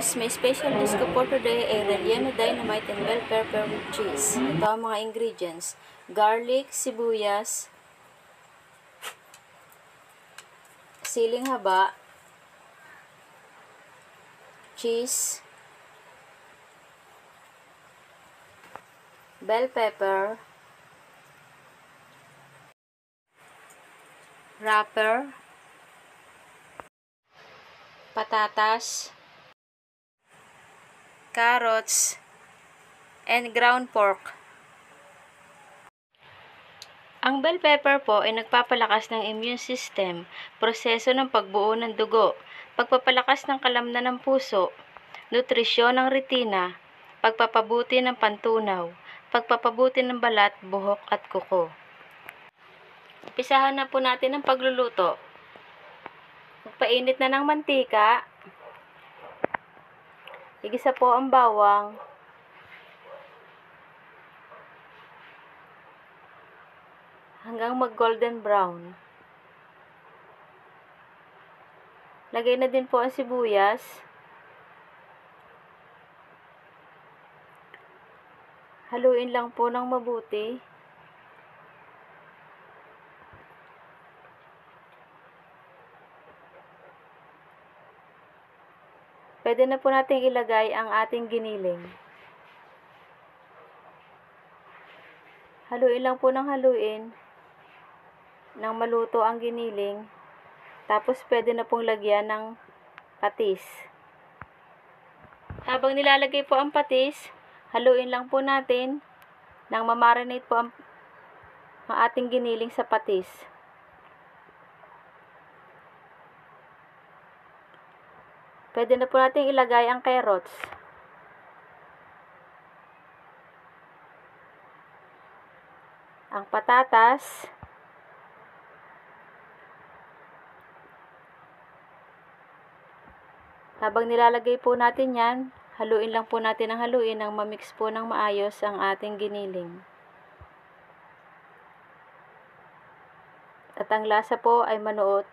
guys, may special dish ko for today ay Relyeno Dynamite and bell pepper with cheese. Ito ang mga ingredients: garlic, sibuyas, siling haba, cheese, bell pepper, wrapper, patatas, carrots, and ground pork. Ang bell pepper po ay nagpapalakas ng immune system, proseso ng pagbuo ng dugo, pagpapalakas ng kalamnan ng puso, nutrisyon ng retina, pagpapabuti ng pantunaw, pagpapabuti ng balat, buhok at kuko. Umpisahan na po natin ang pagluluto. Magpainit na ng mantika. Igisa po ang bawang. Hanggang mag-golden brown. Lagay na din po ang sibuyas. Haluin lang po ng mabuti. Pwede na po natin ilagay ang ating giniling. Haluin lang po ng haluin nang maluto ang giniling. Tapos pwede na pong lagyan ng patis. Habang nilalagay po ang patis, haluin lang po natin nang mamarinate po ang ating giniling sa patis. Pwede na po natin ilagay ang carrots. Ang patatas. Habang nilalagay po natin yan, haluin lang po natin ang haluin nang mamix po ng maayos ang ating giniling. At ang lasa po ay manuot.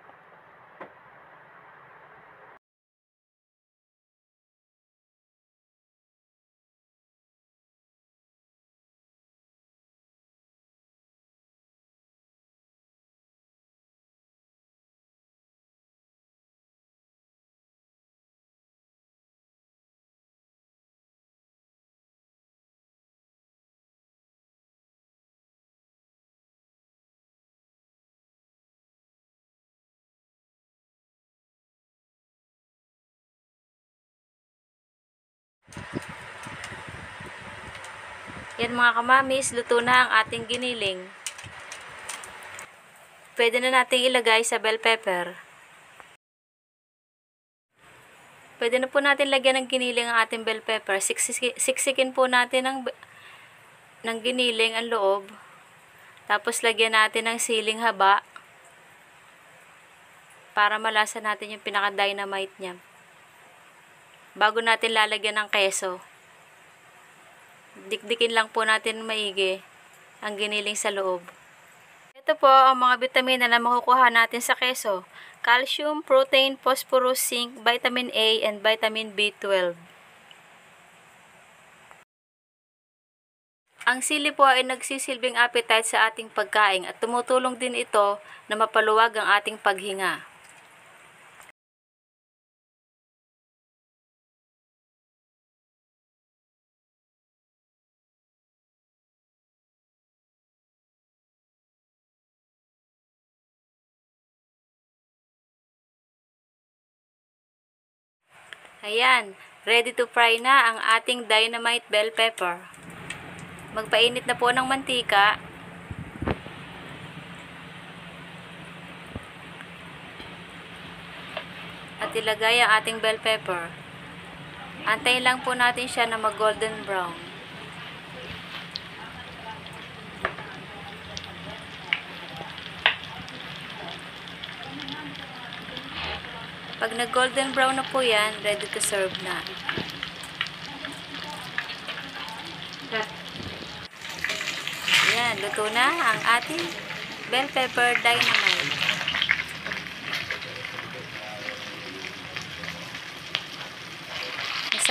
Yan mga kamamis, luto na ang ating giniling. Pwede na nating ilagay sa bell pepper. Pwede na po natin lagyan ng giniling ang ating bell pepper. Siksikin po natin ng giniling ang loob. Tapos lagyan natin ng siling haba para malasa natin yung pinaka-dynamite niya. Bago natin lalagyan ng keso. Dikdikin lang po natin maigi ang giniling sa loob. Ito po ang mga bitamina na makukuha natin sa keso: calcium, protein, phosphorus, zinc, vitamin A, and vitamin B12. Ang sili po ay nagsisilbing appetite sa ating pagkain at tumutulong din ito na mapaluwag ang ating paghinga. Ayan, ready to fry na ang ating dynamite bell pepper. Magpainit na po ng mantika. At ilagay ang ating bell pepper. Antayin lang po natin siya na mag-golden brown. Pag nag-golden brown na po yan, ready to serve na. Yan, luto na ang ating bell pepper dynamite.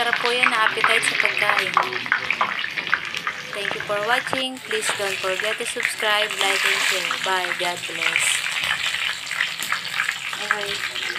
masarap po yan na appetite sa pagkain. Thank you for watching. Please don't forget to subscribe, like, and share. Bye. God bless. Okay.